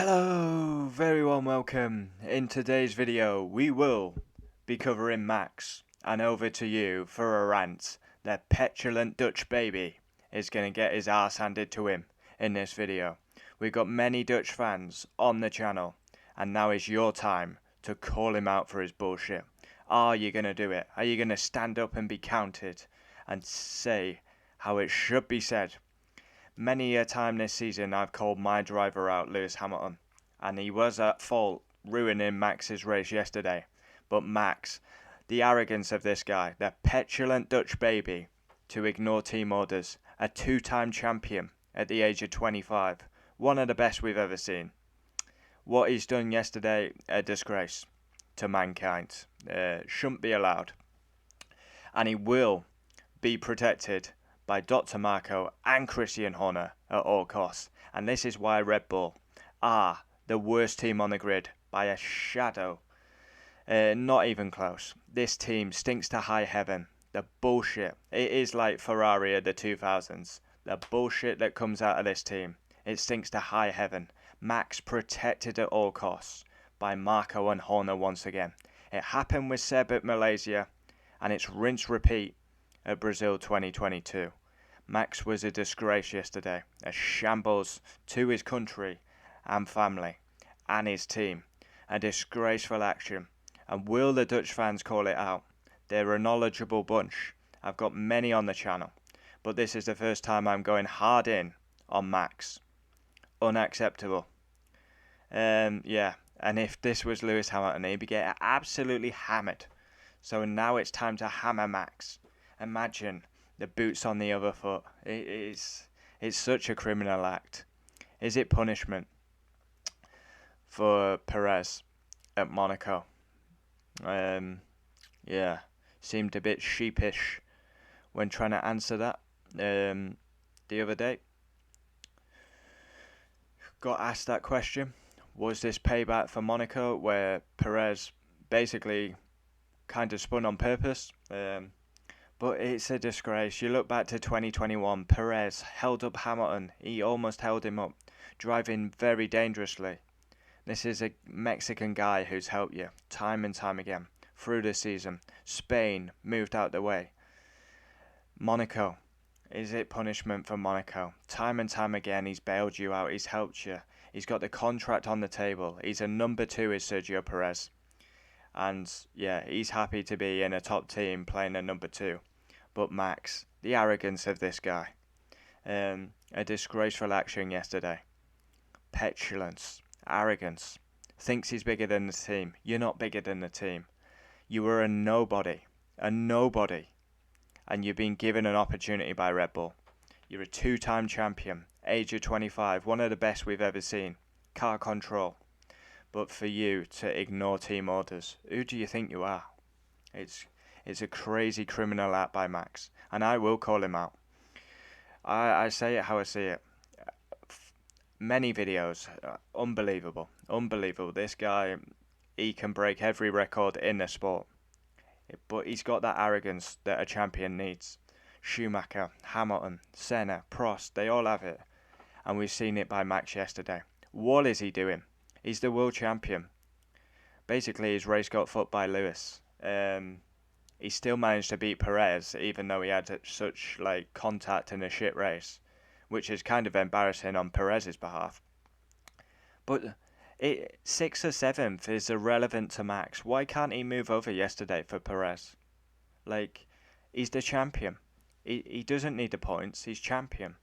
Hello, very warm welcome. In today's video, we will be covering Max, and over to you for a rant. The petulant Dutch baby is going to get his ass handed to him in this video. We've got many Dutch fans on the channel, and now is your time to call him out for his bullshit. Are you going to do it? Are you going to stand up and be counted and say how it should be said? Many a time this season I've called my driver out, Lewis Hamilton, and he was at fault ruining Max's race yesterday. But Max, the arrogance of this guy, the petulant Dutch baby, to ignore team orders, a two-time champion at the age of 25, one of the best we've ever seen. What he's done yesterday, a disgrace to mankind, shouldn't be allowed. And he will be protected by Dr. Marco and Christian Horner at all costs. And this is why Red Bull are the worst team on the grid by a shadow. Not even close. This team stinks to high heaven. The bullshit. It is like Ferrari of the 2000s. The bullshit that comes out of this team. It stinks to high heaven. Max protected at all costs by Marco and Horner once again. It happened with Seb at Malaysia, and it's rinse repeat at Brazil 2022. Max was a disgrace yesterday, a shambles to his country and family and his team, a disgraceful action. And will the Dutch fans call it out? They're a knowledgeable bunch. I've got many on the channel, but this is the first time I'm going hard in on Max. Unacceptable. And if this was Lewis Hamilton, he'd be getting absolutely hammered. So now it's time to hammer Max. Imagine the boots on the other foot. It's such a criminal act. Is it punishment for Perez at Monaco? Seemed a bit sheepish when trying to answer that the other day. Got asked that question. Was this payback for Monaco, where Perez basically kind of spun on purpose? But it's a disgrace. You look back to 2021, Perez held up Hamilton. He almost held him up, driving very dangerously. This is a Mexican guy who's helped you time and time again through the season. Spain moved out the way. Monaco. Is it punishment for Monaco? Time and time again, he's bailed you out. He's helped you. He's got the contract on the table. He's a number two, is Sergio Perez. And yeah, he's happy to be in a top team playing a number two. But Max, the arrogance of this guy. A disgraceful action yesterday. Petulance. Arrogance. Thinks he's bigger than the team. You're not bigger than the team. You were a nobody. A nobody. And you've been given an opportunity by Red Bull. You're a two-time champion. Age of 25. One of the best we've ever seen. Car control. But for you to ignore team orders, who do you think you are? It's a crazy criminal act by Max, and I will call him out. I say it how I see it. Many videos, unbelievable. This guy, he can break every record in the sport, but he's got that arrogance that a champion needs. Schumacher, Hamilton, Senna, Prost, they all have it, and we've seen it by Max yesterday. What is he doing? He's the world champion. Basically, his race got fucked by Lewis. He still managed to beat Perez, even though he had such contact in a shit race, which is kind of embarrassing on Perez's behalf. But 6th or 7th is irrelevant to Max. Why can't he move over yesterday for Perez? He's the champion. He doesn't need the points. He's champion.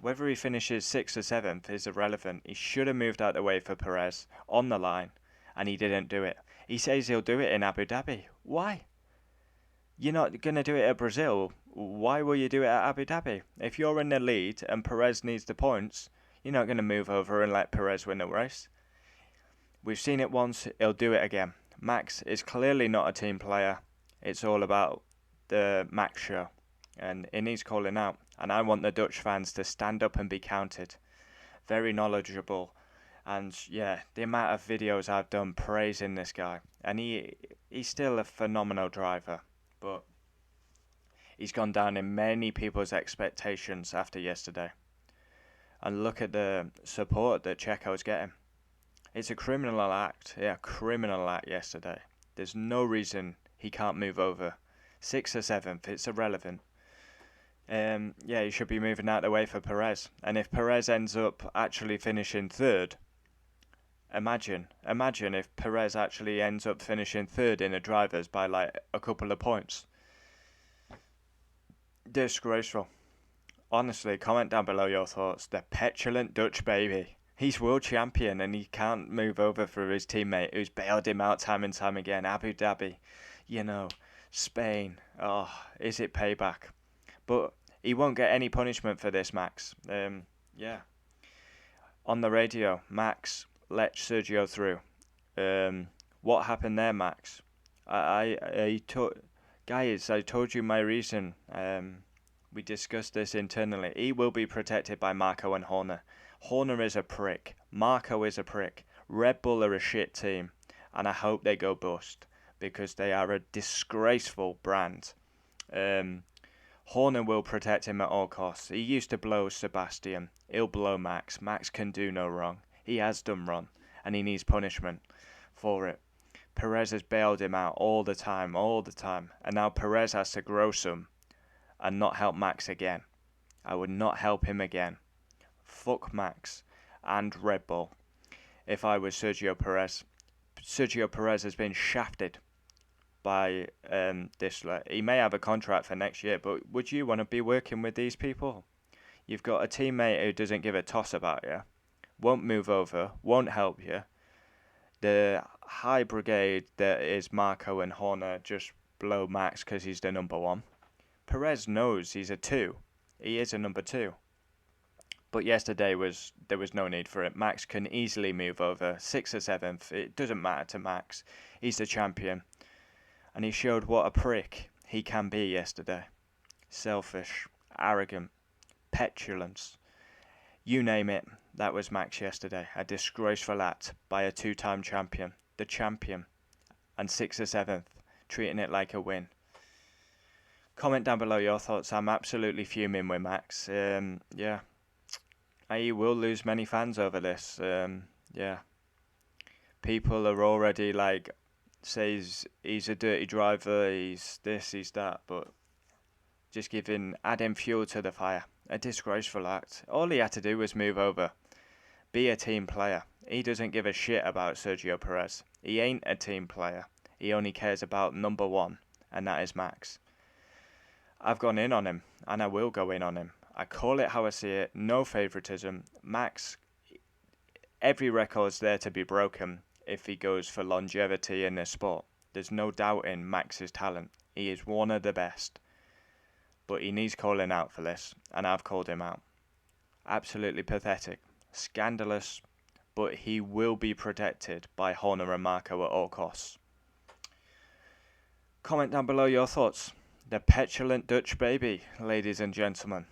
Whether he finishes 6th or 7th is irrelevant. He should have moved out the way for Perez on the line, and he didn't do it. He says he'll do it in Abu Dhabi. Why? You're not going to do it at Brazil. Why will you do it at Abu Dhabi? If you're in the lead and Perez needs the points, you're not going to move over and let Perez win the race. We've seen it once, he'll do it again. Max is clearly not a team player. It's all about the Max show, and he needs calling out. And I want the Dutch fans to stand up and be counted. Very knowledgeable. And yeah, the amount of videos I've done praising this guy. And he's still a phenomenal driver. But he's gone down in many people's expectations after yesterday. And look at the support that Checo's getting. It's a criminal act. Yeah, criminal act yesterday. There's no reason he can't move over. 6th or 7th, it's irrelevant. Yeah, he should be moving out of the way for Perez. And if Perez ends up actually finishing third, imagine if Perez actually ends up finishing third in the drivers by like a couple of points. Disgraceful. Honestly, comment down below your thoughts. The petulant Dutch baby. He's world champion and he can't move over for his teammate who's bailed him out time and time again. Abu Dhabi, Spain. Oh, is it payback? But he won't get any punishment for this, Max. Yeah. On the radio, Max let Sergio through. What happened there, Max? Guys, I told you my reason. We discussed this internally. He will be protected by Marco and Horner. Horner is a prick. Marco is a prick. Red Bull are a shit team. And I hope they go bust. Because they are a disgraceful brand. Horner will protect him at all costs. He used to blow Sebastian. He'll blow Max. Max can do no wrong. He has done wrong. And he needs punishment for it. Perez has bailed him out all the time. And now Perez has to grow some. And not help Max again. I would not help him again. Fuck Max and Red Bull. If I was Sergio Perez. Sergio Perez has been shafted by this. He may have a contract for next year, but would you want to be working with these people? You've got a teammate who doesn't give a toss about you, won't move over, won't help you. The high brigade that is Marco and Horner just blow Max because he's the number one. Perez knows he's a 2. He is a number 2. But yesterday there was no need for it. Max can easily move over 6th or 7th. It doesn't matter to Max. He's the champion. And he showed what a prick he can be yesterday. Selfish, arrogant, petulance. You name it, that was Max yesterday. A disgraceful act by a 2-time champion. The champion. And 6th or 7th. Treating it like a win. Comment down below your thoughts. I'm absolutely fuming with Max. Yeah. He will lose many fans over this. Yeah. People are already like, says he's a dirty driver, he's this, he's that, but just adding fuel to the fire. A disgraceful act. All he had to do was move over. Be a team player. He doesn't give a shit about Sergio Perez. He ain't a team player. He only cares about number 1, and that is Max. I've gone in on him, and I will go in on him. I call it how I see it, no favouritism. Max, every record's there to be broken if he goes for longevity in this sport. There's no doubt in Max's talent. He is one of the best. But he needs calling out for this, and I've called him out. Absolutely pathetic. Scandalous, but he will be protected by Horner and Marco at all costs. Comment down below your thoughts. The petulant Dutch baby, ladies and gentlemen.